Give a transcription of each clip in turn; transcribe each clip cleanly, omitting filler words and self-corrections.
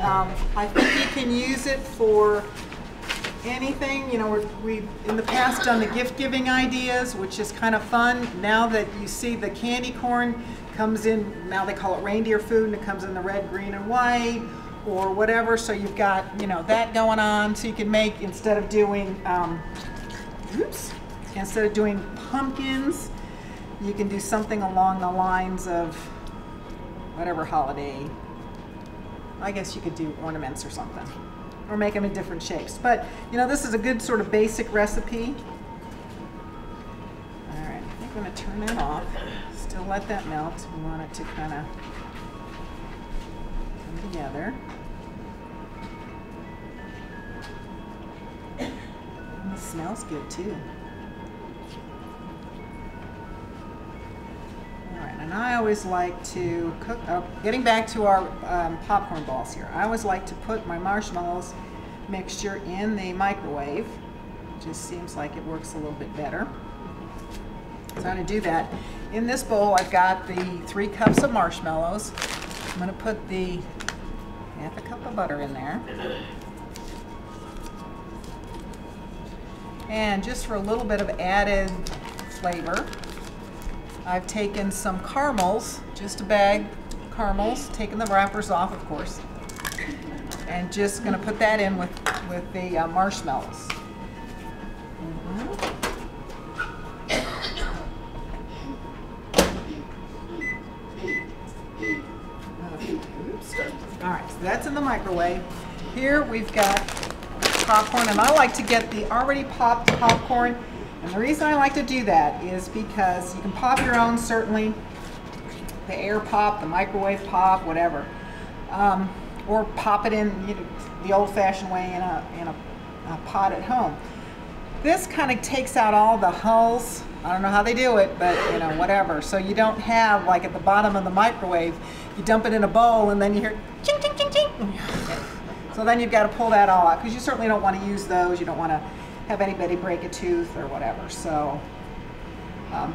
I think you can use it for anything. You know, we've in the past done the gift giving ideas, which is kind of fun. Now that you see the candy corn comes in, now they call it reindeer food, and it comes in the red, green, and white, or whatever. So you've got, you know, that going on. So you can make, instead of doing, instead of doing pumpkins, you can do something along the lines of whatever holiday. I guess you could do ornaments or something, or make them in different shapes. But, you know, this is a good sort of basic recipe. All right, I think I'm going to turn that off. Still let that melt. We want it to kind of come together. And it smells good too. And I always like to cook, getting back to our popcorn balls here, I always like to put my marshmallows mixture in the microwave. It just seems like it works a little bit better. So I'm going to do that. In this bowl I've got the 3 cups of marshmallows. I'm going to put the half a cup of butter in there. And just for a little bit of added flavor, I've taken some caramels, just a bag of caramels, taken the wrappers off, of course, and just going to put that in with the marshmallows. All right, so that's in the microwave. Here we've got popcorn, and I like to get the already popped popcorn. And the reason I like to do that is because you can pop your own, certainly, the air pop, the microwave pop, whatever, or pop it in, you know, the old-fashioned way in a pot at home. This kind of takes out all the hulls. I don't know how they do it, but you know, whatever. So you don't have, like at the bottom of the microwave, you dump it in a bowl and then you hear ching, ching, ching, ching. So then you've got to pull that all out, because you certainly don't want to use those. You don't want to have anybody break a tooth or whatever. So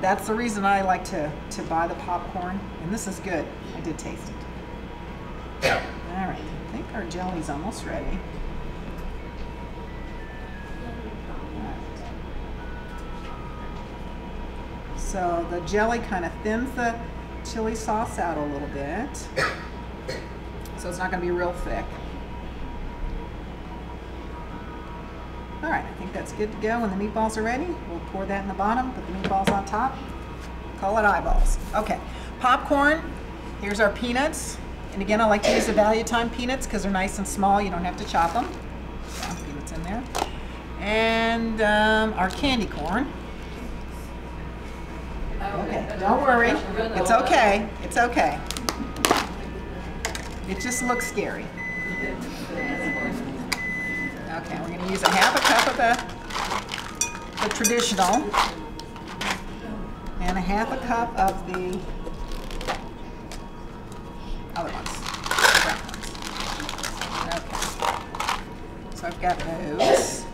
that's the reason I like to buy the popcorn. And this is good. I did taste it. All right, I think our jelly's almost ready. So the jelly kind of thins the chili sauce out a little bit, so it's not going to be real thick. All right, I think that's good to go. When the meatballs are ready, we'll pour that in the bottom, put the meatballs on top, call it eyeballs. Okay, popcorn, here's our peanuts. And again, I like to use the value time peanuts because they're nice and small. You don't have to chop them. So, peanuts in there. And our candy corn. Okay, don't worry. It's okay. It's okay. It just looks scary. Okay, we're going to use a half a cup of the traditional and a half a cup of the other ones, the brown ones. Okay, so I've got those.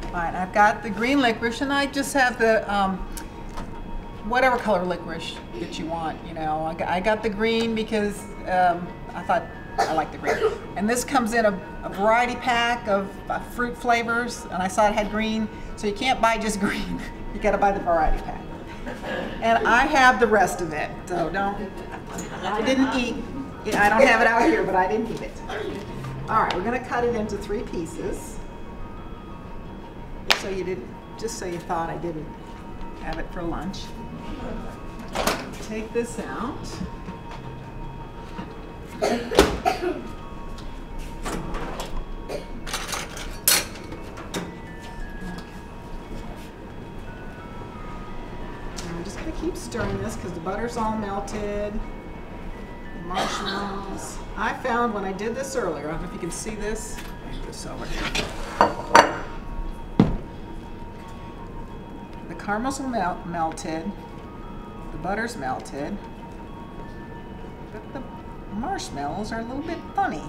All right, I've got the green licorice, and I just have the whatever color licorice that you want. You know, I got the green because I thought I like the green. And this comes in a variety pack of fruit flavors, and I saw it had green, so you can't buy just green. You got to buy the variety pack. And I have the rest of it, so I didn't eat. I don't have it out here, but I didn't eat it. All right, we're going to cut it into 3 pieces. Just so you thought I didn't have it for lunch. Take this out. I'm just going to keep stirring this because the butter's all melted. The marshmallows. I found when I did this earlier, I don't know if you can see this. Move this over here. The caramels are melted. The butter's melted. But the marshmallows are a little bit funny.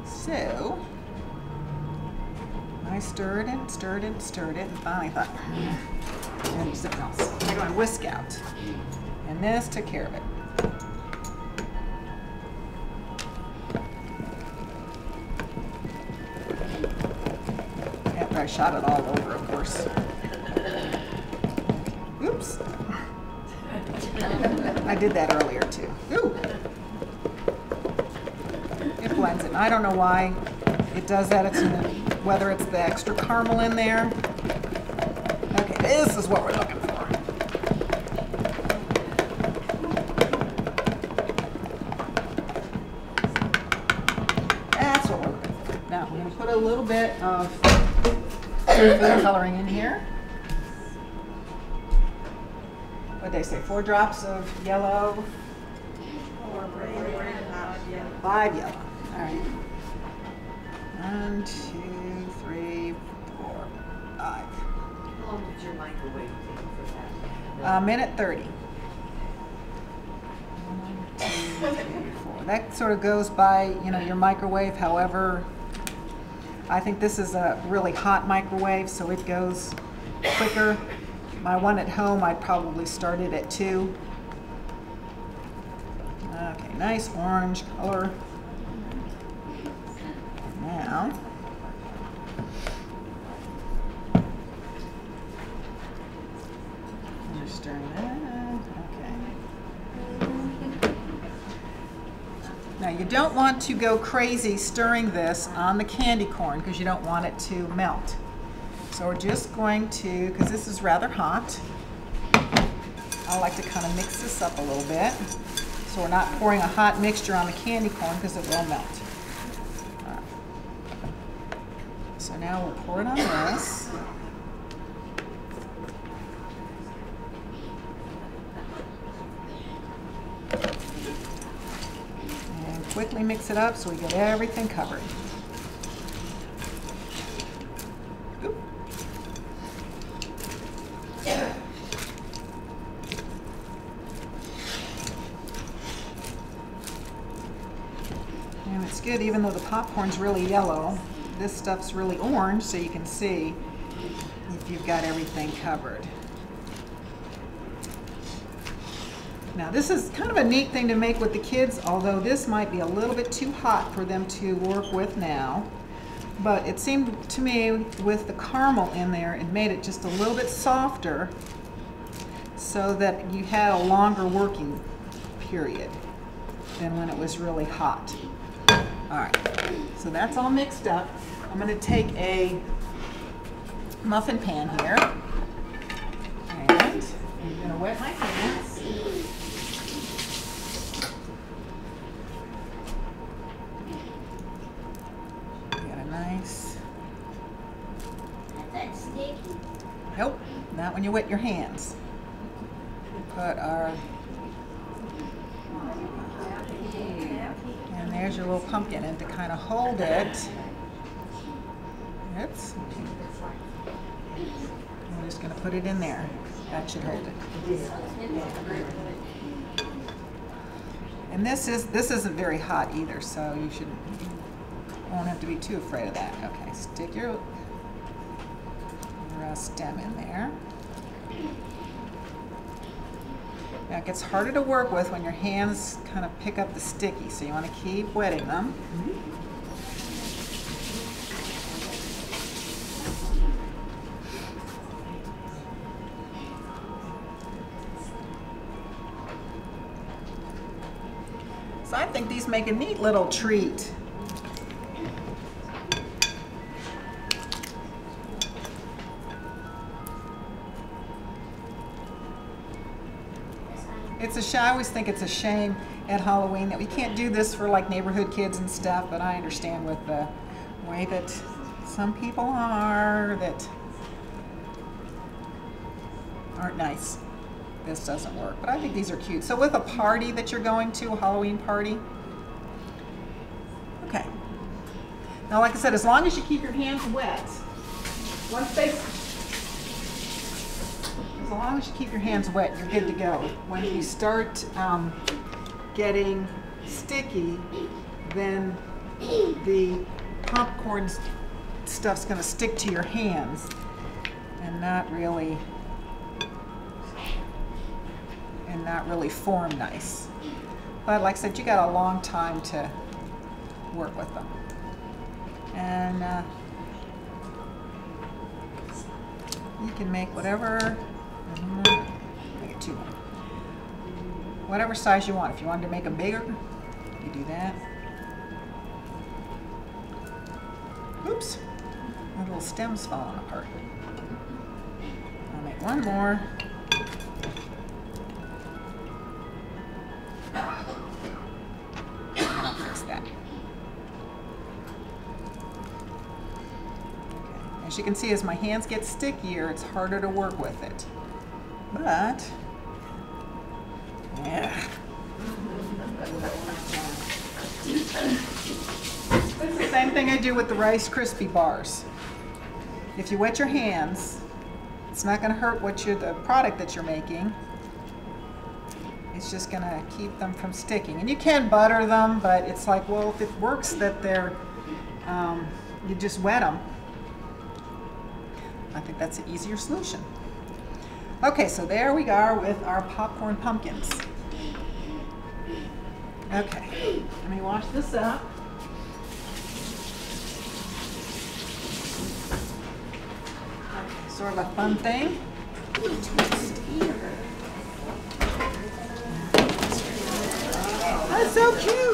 So I stirred and stirred and stirred it, and finally thought, and something else. I'm going to whisk out. And this took care of it. I shot it all over, of course. Oops. I did that earlier too. Ooh. It blends it. I don't know why it does that. It's whether it's the extra caramel in there. Okay, this is what we're looking for. That's what we're looking for. Now we're going to put a little bit of food coloring in here. What did they say? 4 drops of yellow. 5 yellow. All right. 1, 2, 3, 4, 5. How long did your microwave take for that? A minute 30. 1, 2, 3, 4. That sort of goes by, you know, your microwave. However, I think this is a really hot microwave, so it goes quicker. My one at home, I'd probably start it at 2. Okay, nice orange color. Now, you're stirring that. Okay. Now you don't want to go crazy stirring this on the candy corn because you don't want it to melt. So we're just going to, because this is rather hot, I like to kind of mix this up a little bit. So we're not pouring a hot mixture on the candy corn because it will melt. Right. So now we'll pour it on this. And quickly mix it up so we get everything covered. Oop. And it's good, even though the popcorn's really yellow, this stuff's really orange, so you can see if you've got everything covered. Now this is kind of a neat thing to make with the kids, although this might be a little bit too hot for them to work with now. But it seemed to me with the caramel in there, it made it just a little bit softer so that you had a longer working period than when it was really hot. All right, so that's all mixed up. I'm going to take a muffin pan here, and I'm going to wet my hands. Got a nice. That's sticky. Nope, not when you wet your hands. Put our. And there's your little pumpkin, and to kind of hold it, oops, I'm just going to put it in there. That should hold it. And this isn't very hot either, so you won't have to be too afraid of that. Okay, stick your stem in there. Now it gets harder to work with when your hands kind of pick up the sticky, so you want to keep wetting them. So I think these make a neat little treat. I always think it's a shame at Halloween that we can't do this for like neighborhood kids and stuff, but I understand with the way that some people are that aren't nice. This doesn't work, but I think these are cute. So with a party that you're going to, a Halloween party. Okay. Now, like I said, as long as you keep your hands wet, as long as you keep your hands wet, you're good to go. When you start getting sticky, then the popcorn stuff's going to stick to your hands and not really form nice. But like I said, you got a long time to work with them. And You can make whatever, make it 2 more. Whatever size you want. If you wanted to make them bigger, you do that. Oops, my little stem's falling apart. I'll make 1 more. And I'll fix that. Okay. As you can see, as my hands get stickier, it's harder to work with it. But, yeah. It's the same thing I do with the Rice Krispie bars. If you wet your hands, it's not going to hurt the product that you're making. It's just going to keep them from sticking. And you can butter them, but it's like, well, if it works that they're, you just wet them. I think that's an easier solution. Okay, so there we are with our popcorn pumpkins. Okay, let me wash this up. Okay, sort of a fun thing. That's so cute.